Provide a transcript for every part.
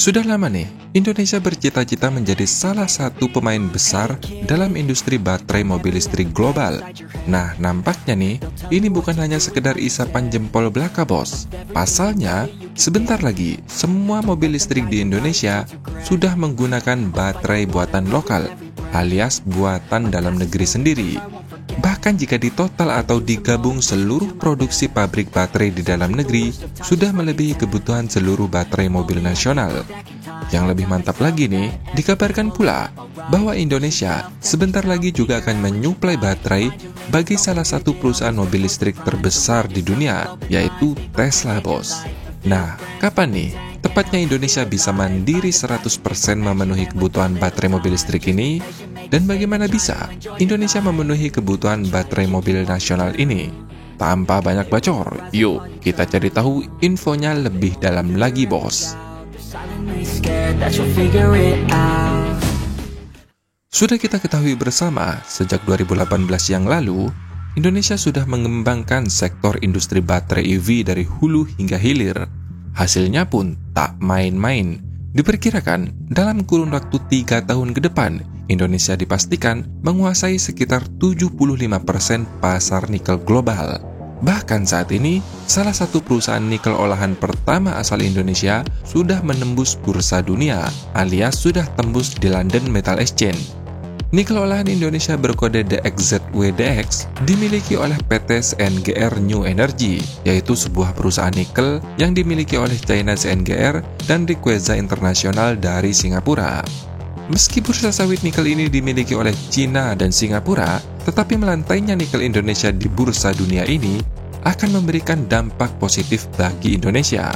Sudah lama nih, Indonesia bercita-cita menjadi salah satu pemain besar dalam industri baterai mobil listrik global. Nah, nampaknya nih, ini bukan hanya sekedar isapan jempol belaka, bos. Pasalnya, sebentar lagi, semua mobil listrik di Indonesia sudah menggunakan baterai buatan lokal, alias buatan dalam negeri sendiri. Bahkan jika ditotal atau digabung seluruh produksi pabrik baterai di dalam negeri, sudah melebihi kebutuhan seluruh baterai mobil nasional. Yang lebih mantap lagi nih, dikabarkan pula bahwa Indonesia sebentar lagi juga akan menyuplai baterai bagi salah satu perusahaan mobil listrik terbesar di dunia, yaitu Tesla, bos. Nah, kapan nih tepatnya Indonesia bisa mandiri 100% memenuhi kebutuhan baterai mobil listrik ini? Dan bagaimana bisa Indonesia memenuhi kebutuhan baterai mobil nasional ini? Tanpa banyak bacor, yuk kita cari tahu infonya lebih dalam lagi, bos. Sudah kita ketahui bersama, sejak 2018 yang lalu, Indonesia sudah mengembangkan sektor industri baterai EV dari hulu hingga hilir. Hasilnya pun tak main-main. Diperkirakan dalam kurun waktu 3 tahun ke depan, Indonesia dipastikan menguasai sekitar 75% pasar nikel global. Bahkan saat ini, salah satu perusahaan nikel olahan pertama asal Indonesia sudah menembus bursa dunia, alias sudah tembus di London Metal Exchange. Nikel olahan Indonesia berkode DXZWDX dimiliki oleh PT CNGR New Energy, yaitu sebuah perusahaan nikel yang dimiliki oleh China CNGR dan Rayquaza International dari Singapura. Meski bursa sawit nikel ini dimiliki oleh China dan Singapura, tetapi melantainya nikel Indonesia di bursa dunia ini akan memberikan dampak positif bagi Indonesia.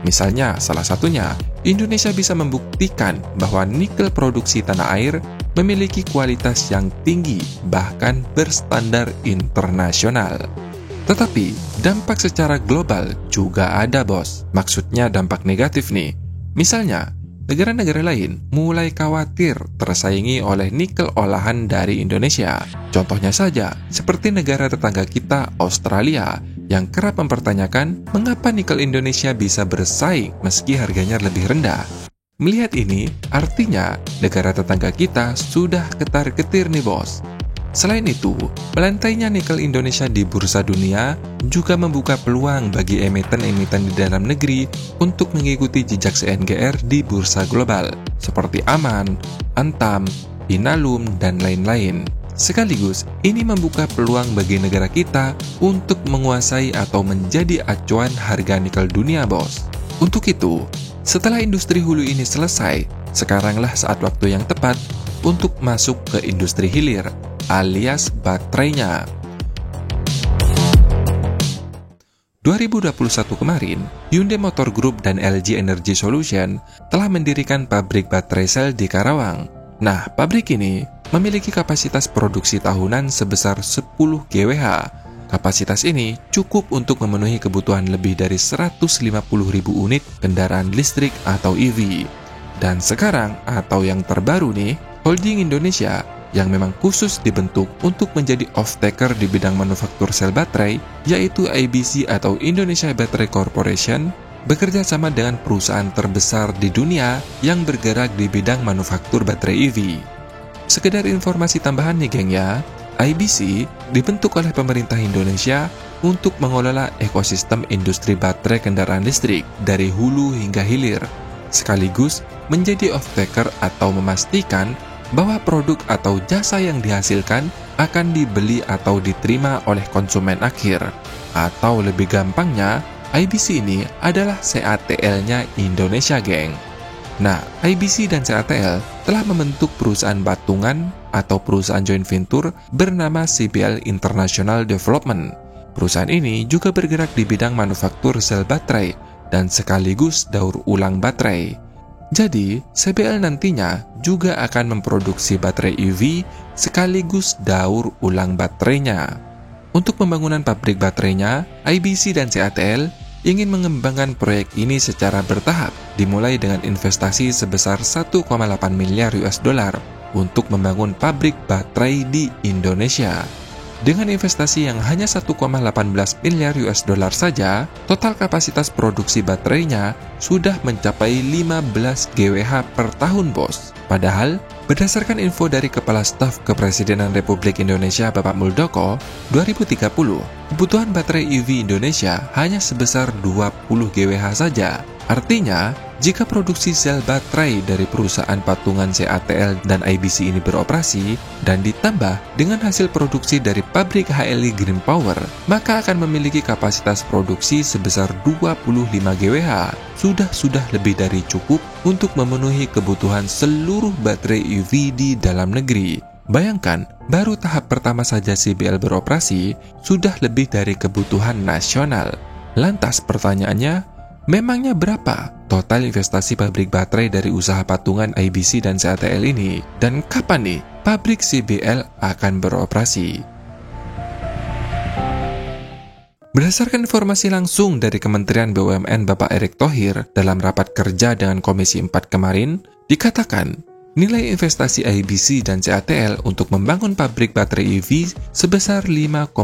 Misalnya, salah satunya, Indonesia bisa membuktikan bahwa nikel produksi tanah air memiliki kualitas yang tinggi, bahkan berstandar internasional. Tetapi, dampak secara global juga ada, bos. Maksudnya dampak negatif nih. Misalnya, negara-negara lain mulai khawatir tersaingi oleh nikel olahan dari Indonesia. Contohnya saja, seperti negara tetangga kita, Australia, yang kerap mempertanyakan mengapa nikel Indonesia bisa bersaing meski harganya lebih rendah. Melihat ini, artinya negara tetangga kita sudah ketar-ketir nih, bos. Selain itu, melantainya nikel Indonesia di bursa dunia juga membuka peluang bagi emiten-emiten di dalam negeri untuk mengikuti jejak CNGR di bursa global, seperti Aman, Antam, Inalum, dan lain-lain. Sekaligus, ini membuka peluang bagi negara kita untuk menguasai atau menjadi acuan harga nikel dunia, bos. Untuk itu, setelah industri hulu ini selesai, sekaranglah saat waktu yang tepat untuk masuk ke industri hilir, alias baterainya. 2021 kemarin, Hyundai Motor Group dan LG Energy Solution telah mendirikan pabrik baterai sel di Karawang. Nah, pabrik ini memiliki kapasitas produksi tahunan sebesar 10 GWh. Kapasitas ini cukup untuk memenuhi kebutuhan lebih dari 150.000 unit kendaraan listrik atau EV. Dan sekarang, atau yang terbaru nih, Holding Indonesia yang memang khusus dibentuk untuk menjadi off-taker di bidang manufaktur sel baterai, yaitu IBC atau Indonesia Battery Corporation, bekerja sama dengan perusahaan terbesar di dunia yang bergerak di bidang manufaktur baterai EV. Sekedar informasi tambahan nih, geng ya, IBC dibentuk oleh pemerintah Indonesia untuk mengelola ekosistem industri baterai kendaraan listrik dari hulu hingga hilir, sekaligus menjadi off-taker atau memastikan bahwa produk atau jasa yang dihasilkan akan dibeli atau diterima oleh konsumen akhir. Atau lebih gampangnya, IBC ini adalah CATL-nya Indonesia, geng. Nah, IBC dan CATL telah membentuk perusahaan patungan atau perusahaan joint venture bernama CBL International Development. Perusahaan ini juga bergerak di bidang manufaktur sel baterai dan sekaligus daur ulang baterai. Jadi, CBL nantinya juga akan memproduksi baterai EV sekaligus daur ulang baterainya. Untuk pembangunan pabrik baterainya, IBC dan CATL ingin mengembangkan proyek ini secara bertahap, dimulai dengan investasi sebesar 1,8 miliar US dollar untuk membangun pabrik baterai di Indonesia. Dengan investasi yang hanya 1,18 miliar US dollar saja, total kapasitas produksi baterainya sudah mencapai 15 GWh per tahun, bos. Padahal, berdasarkan info dari Kepala Staf Kepresidenan Republik Indonesia Bapak Muldoko, 2030, kebutuhan baterai EV Indonesia hanya sebesar 20 GWh saja. Artinya, jika produksi sel baterai dari perusahaan patungan CATL dan IBC ini beroperasi dan ditambah dengan hasil produksi dari pabrik HLI Green Power, maka akan memiliki kapasitas produksi sebesar 25 GWh. Sudah lebih dari cukup untuk memenuhi kebutuhan seluruh baterai EV di dalam negeri. Bayangkan, baru tahap pertama saja CBL beroperasi sudah lebih dari kebutuhan nasional. Lantas pertanyaannya, memangnya berapa total investasi pabrik baterai dari usaha patungan IBC dan CATL ini? Dan kapan nih pabrik CBL akan beroperasi? Berdasarkan informasi langsung dari Kementerian BUMN Bapak Erick Thohir dalam rapat kerja dengan Komisi 4 kemarin, dikatakan nilai investasi IBC dan CATL untuk membangun pabrik baterai EV sebesar 5,5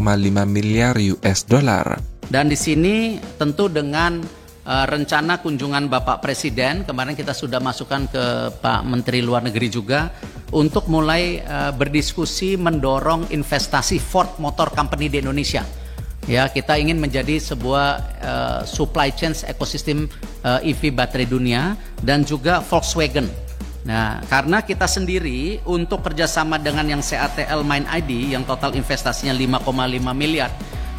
miliar US dollar. Dan di sini tentu dengan rencana kunjungan Bapak Presiden, kemarin kita sudah masukkan ke Pak Menteri Luar Negeri juga, untuk mulai berdiskusi mendorong investasi Ford Motor Company di Indonesia. Ya, kita ingin menjadi sebuah supply chain ekosistem EV baterai dunia dan juga Volkswagen. Nah, karena kita sendiri untuk kerjasama dengan yang CATL Mind ID yang total investasinya 5,5 miliar,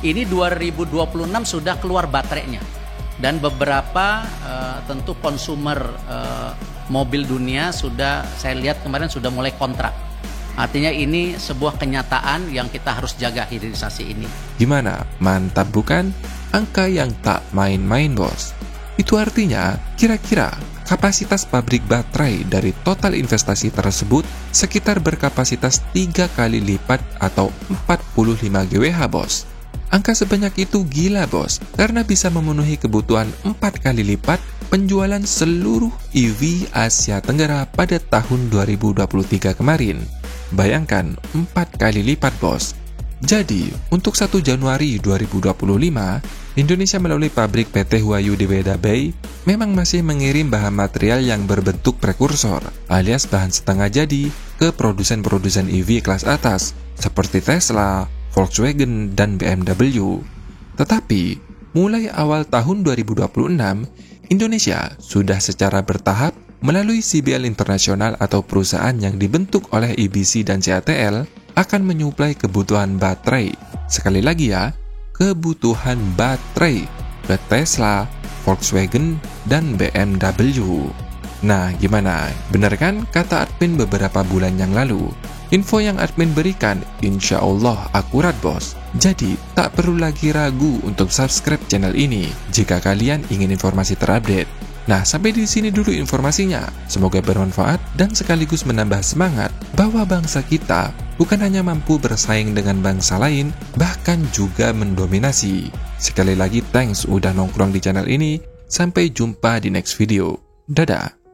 ini 2026 sudah keluar baterainya. Dan beberapa tentu konsumer mobil dunia sudah, saya lihat kemarin sudah mulai kontrak. Artinya ini sebuah kenyataan yang kita harus jaga hilirisasi ini. Gimana? Mantap bukan? Angka yang tak main-main, bos. Itu artinya kira-kira kapasitas pabrik baterai dari total investasi tersebut sekitar berkapasitas 3 kali lipat atau 45 GWh, bos. Angka sebanyak itu gila, bos, karena bisa memenuhi kebutuhan 4 kali lipat penjualan seluruh EV Asia Tenggara pada tahun 2023 kemarin. Bayangkan, 4 kali lipat, bos. Jadi, untuk 1 Januari 2025, Indonesia melalui pabrik PT Huayu di Weda Bay memang masih mengirim bahan material yang berbentuk prekursor, alias bahan setengah jadi, ke produsen-produsen EV kelas atas, seperti Tesla, Volkswagen, dan BMW. Tetapi, mulai awal tahun 2026, Indonesia sudah secara bertahap melalui CBL Internasional atau perusahaan yang dibentuk oleh IBC dan CATL akan menyuplai kebutuhan baterai. Sekali lagi ya, kebutuhan baterai ke Tesla, Volkswagen, dan BMW. Nah, gimana? Benar kan kata admin beberapa bulan yang lalu? Info yang admin berikan insya Allah akurat, bos. Jadi, tak perlu lagi ragu untuk subscribe channel ini jika kalian ingin informasi terupdate. Nah, sampai di sini dulu informasinya. Semoga bermanfaat dan sekaligus menambah semangat bahwa bangsa kita bukan hanya mampu bersaing dengan bangsa lain, bahkan juga mendominasi. Sekali lagi thanks udah nongkrong di channel ini. Sampai jumpa di next video. Dadah.